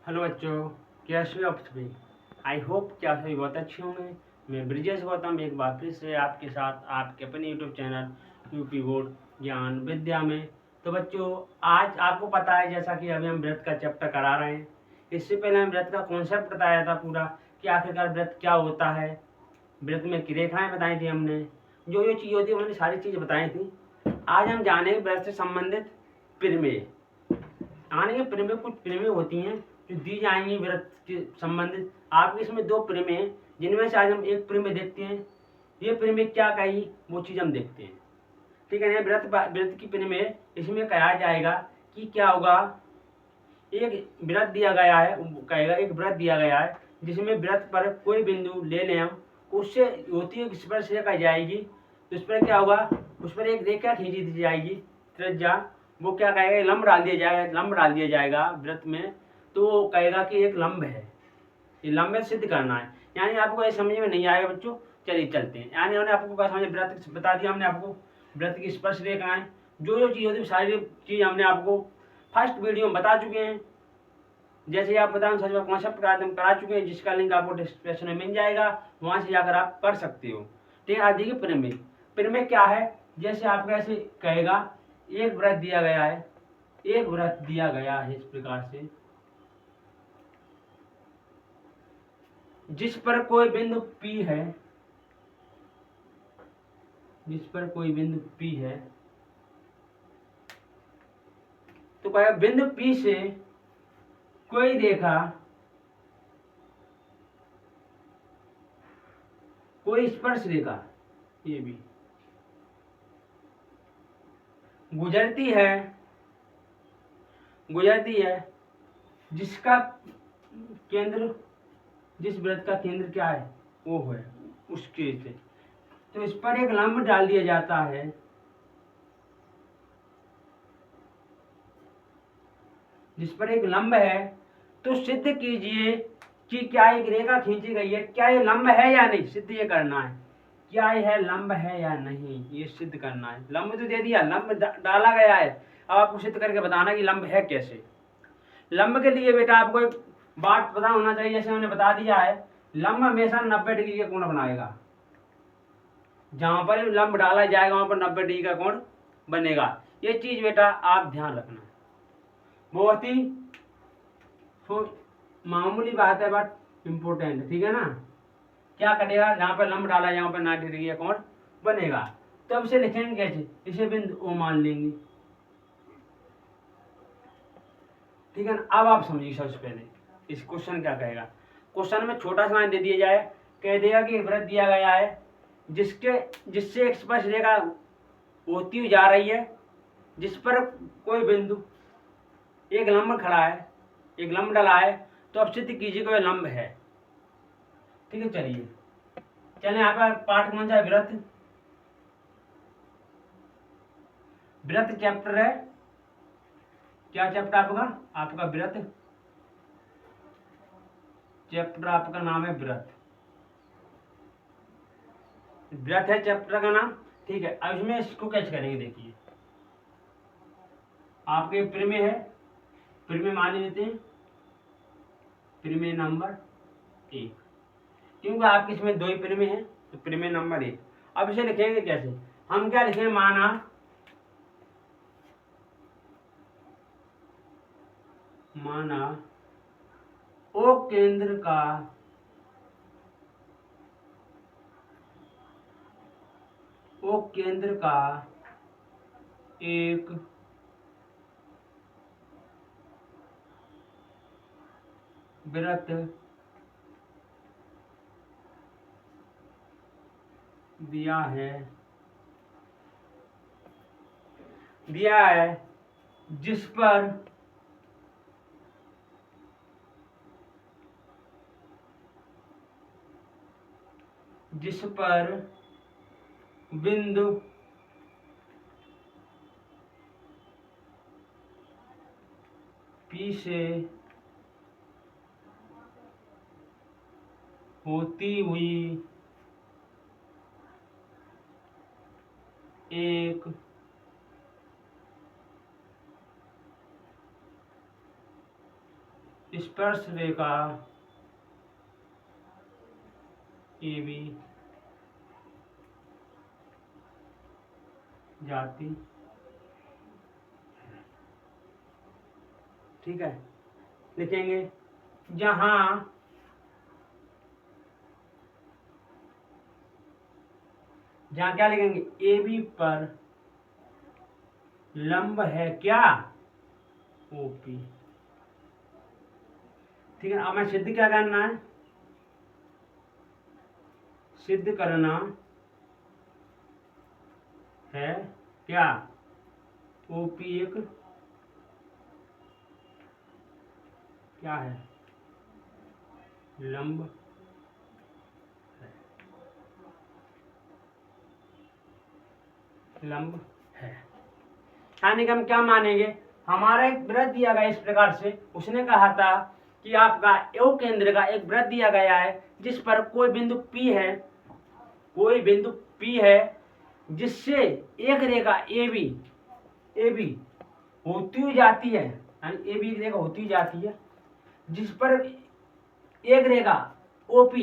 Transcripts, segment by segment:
Hello बच्चों, कैसे हो आप सभी। आई होप कि आप सभी बहुत अच्छे होंगे। मैं ब्रिजेश गौतम एक बार फिर से आपके साथ आपके अपने यूट्यूब चैनल यूपी बोर्ड ज्ञान विद्या में। तो बच्चों, आज आपको पता है जैसा कि अभी हम व्रत का चैप्टर करा रहे हैं। इससे पहले हम व्रत का कॉन्सेप्ट बताया था पूरा कि आखिरकार व्रत क्या होता है। व्रत में की रेखाएँ बताई थी हमने, जो चीज़ होती है हमने सारी चीज़ बताई थी। आज हम जानेंगे व्रत से संबंधित प्रमेय। आने के प्रमेय, कुछ प्रमेय होती हैं जो दी जाएंगी व्रत के संबंधित। आपके इसमें दो प्रमेय हैं, जिनमें से आज हम एक प्रमेय देखते हैं। ये प्रमेय क्या कही वो चीज़ हम देखते हैं, ठीक है। व्रत की प्रमेय इसमें कहा जाएगा कि क्या होगा। एक व्रत दिया गया है, कहेगा एक व्रत दिया गया है जिसमें व्रत पर कोई बिंदु ले लें हम, उससे होती है स्पर्श रेखा जाएगी। तो उस पर क्या होगा, उस पर एक रेखा खींची दी जाएगी त्रिज्या। वो क्या कहेगा, लंब डाल दिया जाएगा, लंब डाल दिया जाएगा व्रत में। तो वो कहेगा कि एक लंब है, ये लंब है, सिद्ध करना है। यानी आपको ये समझ में नहीं आएगा बच्चों, चलिए चलते हैं। यानी हमने आपको क्या समझ, व्रत बता दिया हमने आपको, व्रत की स्पर्श रेखाएं जो चीज़ होती है सारी चीज़ हमने आपको फर्स्ट वीडियो में बता चुके हैं। जैसे आप बता सच कॉन्सेप्ट करा चुके हैं, जिसका लिंक आपको डिस्क्रिप्शन में मिल जाएगा, वहां से जाकर आप कर सकते हो। ठीक है। देखिए प्रमेय, प्रमेय क्या है। जैसे आपको ऐसे कहेगा एक व्रत दिया गया है, एक व्रत दिया गया है इस प्रकार से, जिस पर कोई बिंदु P है, जिस पर कोई बिंदु P है। तो कहेगा बिंदु P से कोई रेखा, कोई स्पर्श रेखा ये भी गुजरती है, गुजरती है, जिसका केंद्र, जिस व्रत का केंद्र क्या है वो है उसके से। तो इस पर एक लंब डाल दिया जाता है, जिस पर एक लंब है। तो सिद्ध कीजिए कि क्या एक रेखा खींची गई है, क्या ये लंब है या नहीं, सिद्ध ये करना है क्या यह लंब है या नहीं, ये सिद्ध करना है। लंब तो दे दिया, लंब डाला गया है, अब आपको सिद्ध करके बताना कि लंब है कैसे। लंब के लिए बेटा आपको एक बात पता होना चाहिए, जैसे मैंने बता दिया है, लंब हमेशा 90 डिग्री का कोण बनाएगा। जहां पर लंब डाला जाएगा वहां पर 90 डिग्री का कोण बनेगा। ये चीज बेटा आप ध्यान रखना, बहुत ही मामूली बात है बट इम्पोर्टेंट, ठीक है ना। क्या करेगा, जहां पर लंब डाला है वहां पर 90 डिग्री का कोण बनेगा। तो अब इसे लिखेंगे कैसे, इसे बिंदु O मान लेंगे, ठीक है ना। अब आप समझिए सबसे पहले इस क्वेश्चन क्या कहेगा। क्वेश्चन में छोटा सा दे दिया जाए, कह देगा कि व्रत दिया गया है जिससे एक स्पर्श रेखा होती हुई जा रही है, जिस पर कोई बिंदु, एक लंब खड़ा है, एक लंब डला है। तो अब सिद्ध कीजिए कि वह लंब है, ठीक है। चलिए यहाँ पर पाठ कौन सा है, व्रत, व्रत चैप्टर है। क्या चैप्टर आपका, आपका व्रत चैप्टर, आपका नाम है व्रत, व्रत है चैप्टर का नाम, ठीक है। अब इसमें इसको कैच करेंगे, देखिए आपके प्रमेय है, प्रमेय मान लेते हैं, प्रमेय नंबर 1, क्योंकि आपके इसमें दो ही प्रमेय है, तो प्रमेय नंबर 1। अब इसे लिखेंगे कैसे, हम क्या लिखेंगे, माना ओ केंद्र का एक व्रत दिया है, जिस पर बिंदु P से होती हुई एक स्पर्श रेखा AB जाती, ठीक है। लिखेंगे जहां क्या लिखेंगे, AB पर लंब है क्या, OP, ठीक है। अब मैं सिद्ध क्या करना है, सिद्ध करना है क्या, OP एक क्या है, लंब है, लंब है। यानी कि हम क्या मानेंगे, हमारा एक वृत्त दिया गया इस प्रकार से, उसने कहा था कि आपका O केंद्र का एक वृत्त दिया गया है जिस पर कोई बिंदु P है, कोई बिंदु P है जिससे एक रेखा AB होती हुई जाती है, यानी AB एक रेखा होती हुई जाती है जिस पर एक रेखा OP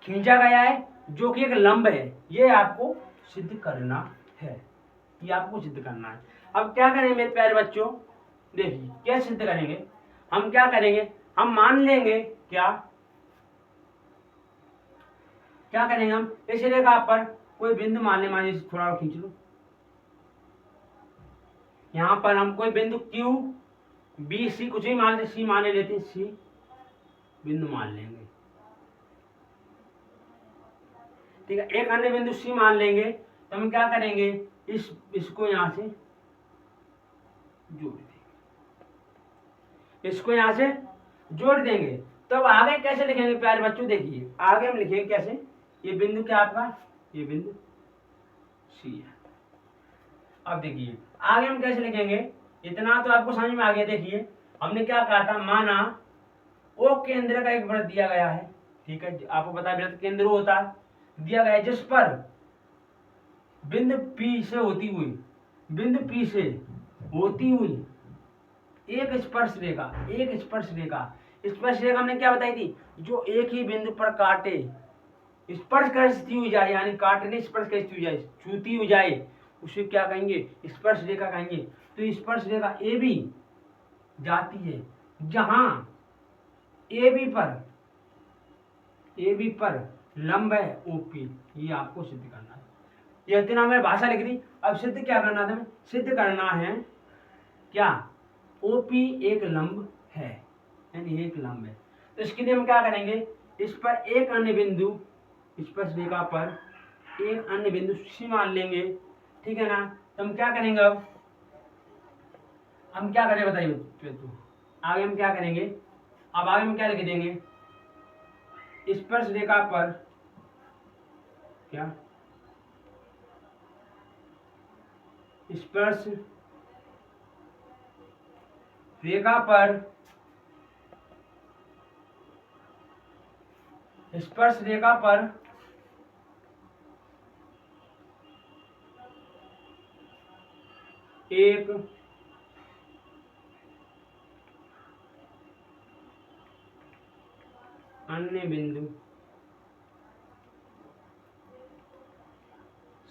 खींचा गया है जो कि एक लंब है। ये आपको सिद्ध करना है, ये आपको सिद्ध करना है। अब क्या करेंगे मेरे प्यारे बच्चों, देखिए क्या सिद्ध करेंगे, हम क्या करेंगे, हम मान लेंगे क्या करेंगे, हम इस रेखा पर कोई बिंदु मान ले, मान लीजिए थोड़ा खींच लो, यहाँ पर हम कोई बिंदु Q B C कुछ भी मान लेते, C मान लेते हैं, C बिंदु मान लेंगे, ठीक है। एक अन्य बिंदु C मान लेंगे, तो हम क्या करेंगे, इसको यहां से जोड़ देंगे, इसको यहां से जोड़ देंगे। तब आगे कैसे लिखेंगे प्यारे बच्चों, देखिए आगे हम लिखेंगे कैसे, ये बिंदु क्या आपका, ये बिंदु C है। अब देखिए आगे हम कैसे लिखेंगे, इतना तो आपको समझ में आ गया। देखिए हमने क्या कहा था, माना O केंद्र का एक वृत्त दिया गया है, ठीक है, आपको पता है वृत्त केंद्र होता है, दिया गया है जिस पर बिंदु P से होती हुई, बिंदु P से होती हुई एक स्पर्श रेखा, एक स्पर्श रेखा, स्पर्श रेखा हमने क्या बताई थी, जो एक ही बिंदु पर काटे, स्पर्श कर स्थिति हुई जाए, यानी काटने स्पर्श कर स्थिति हुई जाए, छूती हुई जाए, उसे क्या कहेंगे, स्पर्श रेखा कहेंगे। तो स्पर्श रेखा AB जाती है जहां AB पर लंब है OP, ये आपको सिद्ध करना है। ये इतना मैं भाषा लिख दी। अब सिद्ध क्या करना था, सिद्ध करना है क्या, OP एक लंब है, यानी एक लंब है। तो इसके लिए हम क्या करेंगे, इस पर एक अन्य बिंदु, स्पर्श रेखा पर एक अन्य बिंदु C मान लेंगे, ठीक है ना। तो हम क्या करेंगे, अब हम क्या करें बताइए तो आगे हम क्या करेंगे, अब आगे हम क्या लिख देंगे, स्पर्श रेखा पर क्या, स्पर्श रेखा पर, स्पर्श रेखा पर एक अन्य बिंदु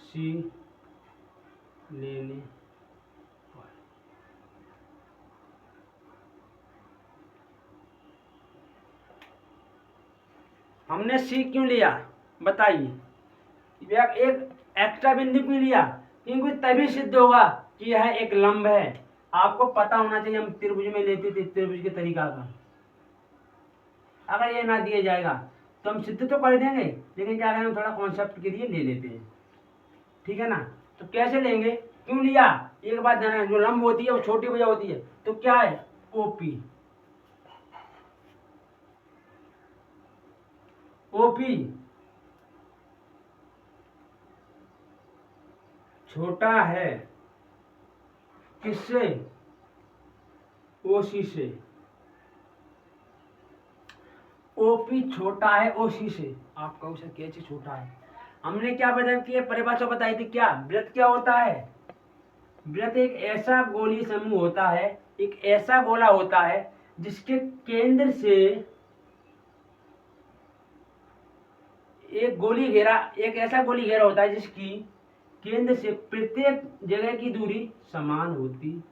C लेने पर, हमने C क्यों लिया बताइए, एक एक्स्ट्रा बिंदु क्यों लिया, क्योंकि तभी सिद्ध होगा कि यह एक लंब है। आपको पता होना चाहिए, हम त्रिभुज में लेते थे त्रिभुज के तरीका का, अगर ये ना दिया जाएगा तो हम सिद्ध तो कर देंगे, लेकिन क्या करें, थोड़ा कॉन्सेप्ट के लिए ले लेते हैं, ठीक है ना। तो कैसे लेंगे, क्यों लिया, एक बात जाना, जो लंब होती है वो छोटी भुजा होती है, तो क्या है OP, OP छोटा है किससे, OC से, OP छोटा है OC से, आपका उसे कैसे छोटा है, हमने क्या बदल किया, परिभाषा बताई थी क्या, वृत्त क्या होता है, वृत्त एक ऐसा गोलीय समूह होता है, एक ऐसा गोला होता है जिसके केंद्र से एक गोली घेरा, एक ऐसा गोली घेरा होता है जिसकी केंद्र से प्रत्येक जगह की दूरी समान होती।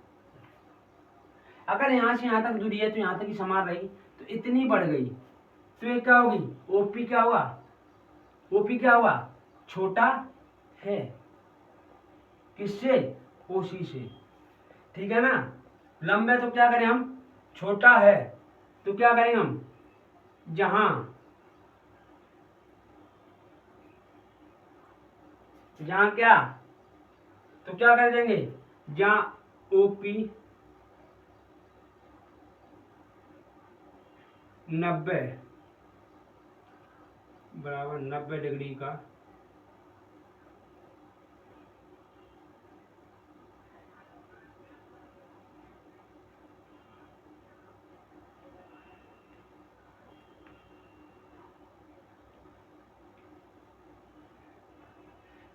अगर यहां से यहां तक दूरी है तो यहां तक ही समान रही, तो इतनी बढ़ गई तो ये क्या होगी, ओपी क्या हुआ, ओपी क्या हुआ, छोटा है किससे, ओसी से। ठीक है ना, लंब है तो क्या करें हम, छोटा है तो क्या करेंगे हम, जहां जहां क्या, तो क्या कर देंगे, जहां ओपी 90 बराबर 90 डिग्री का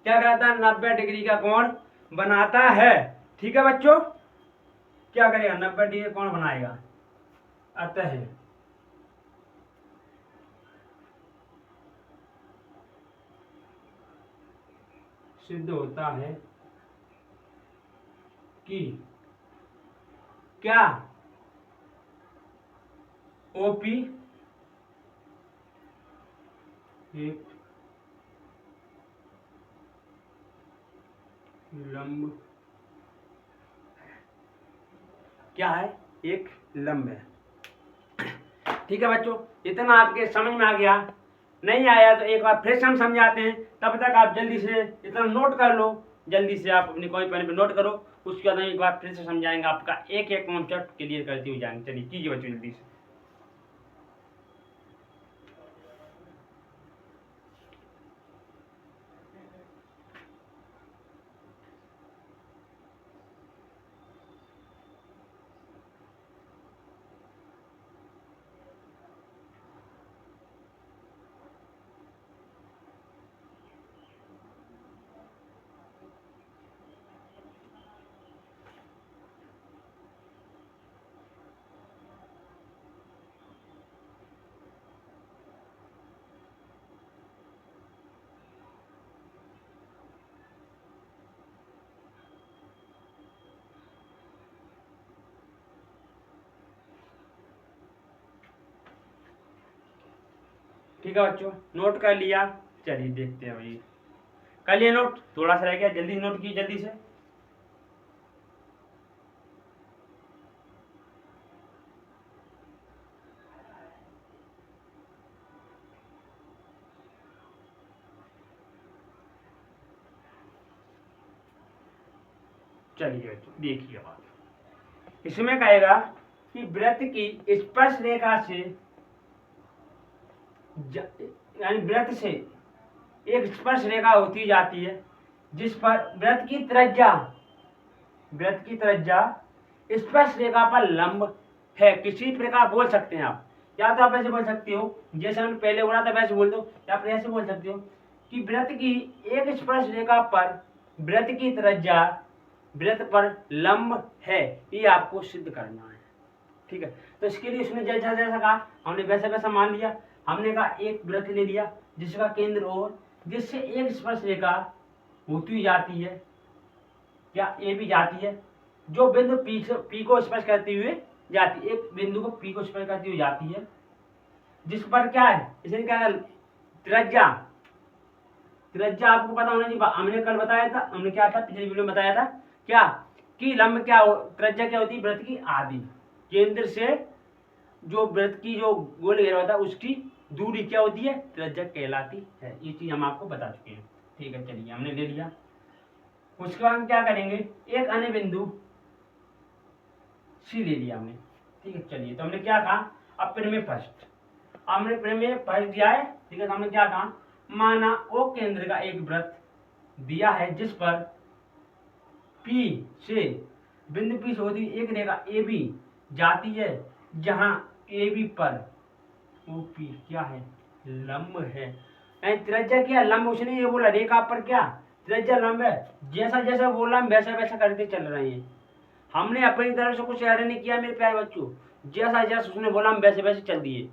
क्या कहता है, 90 डिग्री का कोण बनाता है। ठीक है बच्चों, क्या करेगा, 90 डिग्री कोण बनाएगा। अतः सिद्ध होता है कि क्या ओपी एक लंब, क्या है, एक लंब है। ठीक है बच्चों, इतना आपके समझ में आ गया, नहीं आया तो एक बार फिर से हम समझाते हैं, तब तक आप जल्दी से इतना नोट कर लो, जल्दी से आप अपनी कॉपी पेन पे नोट करो, उसके बाद एक बार फिर से समझाएंगे, आपका एक एक कॉन्सेप्ट क्लियर करते हुए जाएंगे। चलिए कीजिए बच्चों जल्दी से। ठीक है बच्चों, नोट कर लिया, चलिए देखते हैं भाई, कर लिए नोट, थोड़ा सा रह गया, जल्दी नोट कीजिए जल्दी से। चलिए देखिए बात, इसमें कहेगा कि वृत्त की स्पर्श रेखा से यानी वृत्त से एक स्पर्श रेखा होती जाती है, जिस पर वृत्त की त्रिज्या स्पर्श रेखा पर लंब है। किसी प्रकार बोल सकते हैं आप, या तो आप ऐसे बोल सकते हो जैसे हमने पहले बोला था वैसे बोल दो, या फिर ऐसे बोल सकते हो कि वृत्त की एक स्पर्श रेखा पर वृत्त की त्रिज्या वृत्त पर लंब है, ये आपको सिद्ध करना है। ठीक है, तो इसके लिए उसने जैसा जैसा कहा हमने वैसा वैसा मान लिया। हमने कहा एक वृत्त ले लिया जिसका केंद्र और जिससे एक स्पर्श रेखा होती हुई जाती है, या ए भी जाती है, जो बिंदु पी को स्पर्श करते हुए जाती है, एक बिंदु को पी को स्पर्श करती हुई जाती है, जिस पर क्या है, इसे क्या है, त्रिज्या। त्रिज्या आपको पता होना चाहिए, हमने कल बताया था, हमने क्या था पिछली वीडियो में बताया था, क्या कि लंब क्या त्रिज्या क्या होती है, वृत्त की आधी, केंद्र से जो वृत्त की जो गोल घेरा होता है उसकी दूरी क्या होती है, त्रिज्या कहलाती है। ये चीज हम आपको बता चुके हैं। ठीक है, चलिए हमने ले लिया। उसके बाद हम क्या करेंगे, एक अन्य बिंदु सी ले लिया हमने। ठीक है, चलिए तो हमने क्या कहा, अब प्रमेय फर्स्ट, हमने प्रमेय फर्स्ट दिया है। ठीक है, तो हमने क्या कहा, माना ओ केंद्र का एक वृत्त दिया है जिस पर पी से बिंदु पी से होती एक रेखा ए बी जाती है, जहां ए बी पर ओ पी क्या है, लंब है। त्रिज्या क्या, लंब, उसने ये बोला रेखा पर क्या त्रिज्या लंब है, जैसा जैसा बोला हम वैसा वैसा करते चल रहे हैं। हमने अपनी तरफ से कुछ ऐड नहीं किया मेरे प्यारे बच्चों, जैसा जैसा उसने बोला हम वैसे वैसे चल दिए,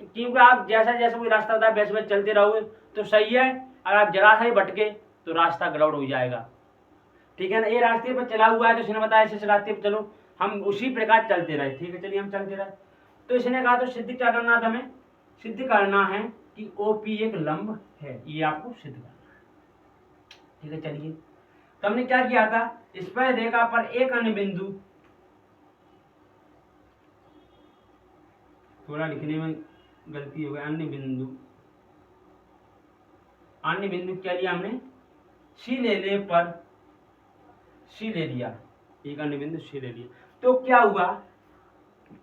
क्योंकि आप जैसा जैसा कोई रास्ता होता है वैसे वैसे चलते रहोगे तो सही है। अगर आप जरा सा ही भटके तो रास्ता गड़बड़ हो जाएगा, ठीक है ना। ये रास्ते पर चला हुआ है तो इसने बताया इस रास्ते पर चलो, हम उसी प्रकार चलते रहे, ठीक है, चलिए हम चलते रहे। तो इसने कहा तो सिद्ध क्या करना था, हमें सिद्ध करना है कि ओपी एक लंब है, ये आपको सिद्ध करना है, ठीक है। चलिए तो हमने क्या किया था, इस पर रेखा पर एक अन्य बिंदु, थोड़ा लिखने में गलती हो गई, अन्य बिंदु क्या लिया हमने, सी लेने पर सी ले लिया, एक अन्य बिंदु सी ले लिया। तो क्या हुआ,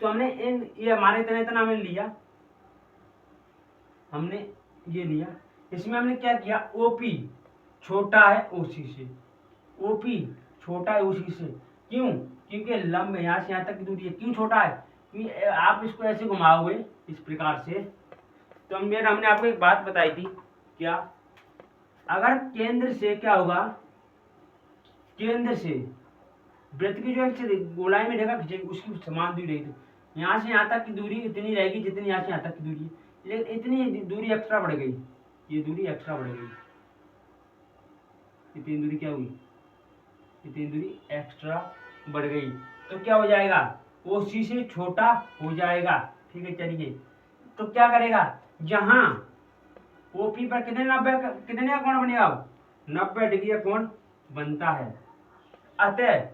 तो हमने इन ये हमारे इतना हमने लिया, हमने ये लिया, इसमें हमने क्या किया, ओपी छोटा है ओसी से, ओपी छोटा है ओसी से, क्यों, क्योंकि लंब यहाँ से यहाँ तक की दूरी है। क्यों छोटा है, क्योंकि आप इसको ऐसे घुमाओगे इस प्रकार से। तो हमने आपको एक बात बताई थी, क्या, अगर केंद्र से क्या होगा, केंद्र से वृत्त की जो एक गोलाई में रेखा खींचेगी उसकी समान दूरी रहेगी, तो यहाँ से यहाँ तक की दूरी इतनी रहेगी जितनी यहाँ से यहाँ तक की दूरी है, लेकिन इतनी दूरी एक्स्ट्रा बढ़ गई, ये दूरी एक्स्ट्रा बढ़ गई, इतनी दूरी क्या हुई, इतनी दूरी एक्स्ट्रा बढ़ गई। तो क्या हो जाएगा, वो सी से छोटा हो जाएगा, ठीक है। चलिए तो क्या करेगा, जहां ओपी पर कितने का कोण बनेगा, 90 डिग्री का कोण बनता है, अतः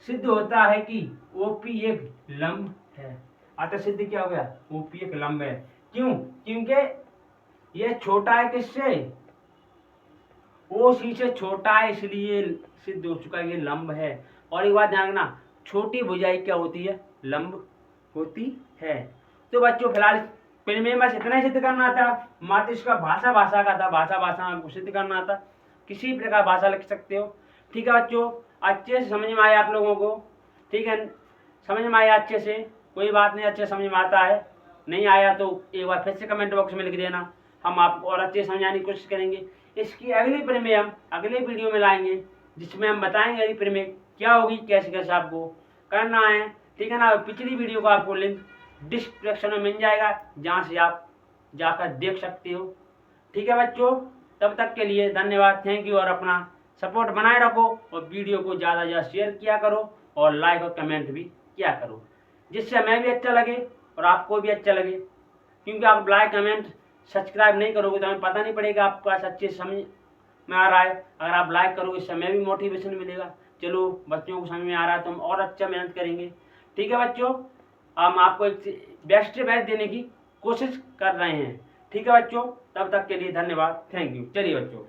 सिद्ध होता है कि ओपी एक लंब है। अतः सिद्ध क्या हो गया, ओपी एक लंब है। क्यों, क्योंकि ये छोटा है किससे, ओसी से छोटा है, इसलिए सिद्ध हो चुका है ये लंब है। और एक बात ध्यान रखना, छोटी भुजाई क्या होती है, लंब होती है। तो बच्चों फिलहाल में बस इतना ही सिद्ध करना था, मात्र इसका भाषा का था, भाषा में सिद्ध करना था, किसी प्रकार भाषा लिख सकते हो, ठीक है बच्चों। अच्छे से समझ में आया आप लोगों को, ठीक है, समझ में आया अच्छे से, कोई बात नहीं, अच्छे समझ में आता है, नहीं आया तो एक बार फिर से कमेंट बॉक्स में लिख देना, हम आपको और अच्छे समझाने की कोशिश करेंगे। इसकी अगली प्रमेय हम अगले वीडियो में लाएंगे, जिसमें हम बताएंगे अगली प्रमेय क्या होगी, कैसे कैसे आपको करना है, ठीक है ना। पिछली वीडियो का आपको लिंक डिस्क्रिप्शन में मिल जाएगा, जहाँ से आप जाकर देख सकते हो, ठीक है बच्चों। तब तक के लिए धन्यवाद, थैंक यू, और अपना सपोर्ट बनाए रखो, और वीडियो को ज़्यादा से ज़्यादा शेयर किया करो, और लाइक और कमेंट भी किया करो, जिससे हमें भी अच्छा लगे और आपको भी अच्छा लगे। क्योंकि आप लाइक कमेंट सब्सक्राइब नहीं करोगे तो हमें पता नहीं पड़ेगा आपके पास अच्छे समझ में आ रहा है। अगर आप लाइक करोगे इससे हमें भी मोटिवेशन मिलेगा, चलो बच्चों को समझ में आ रहा है तो हम और अच्छा मेहनत करेंगे, ठीक है बच्चों। हम आपको एक बेस्ट देने की कोशिश कर रहे हैं, ठीक है बच्चों। तब तक के लिए धन्यवाद, थैंक यू। चलिए बच्चों।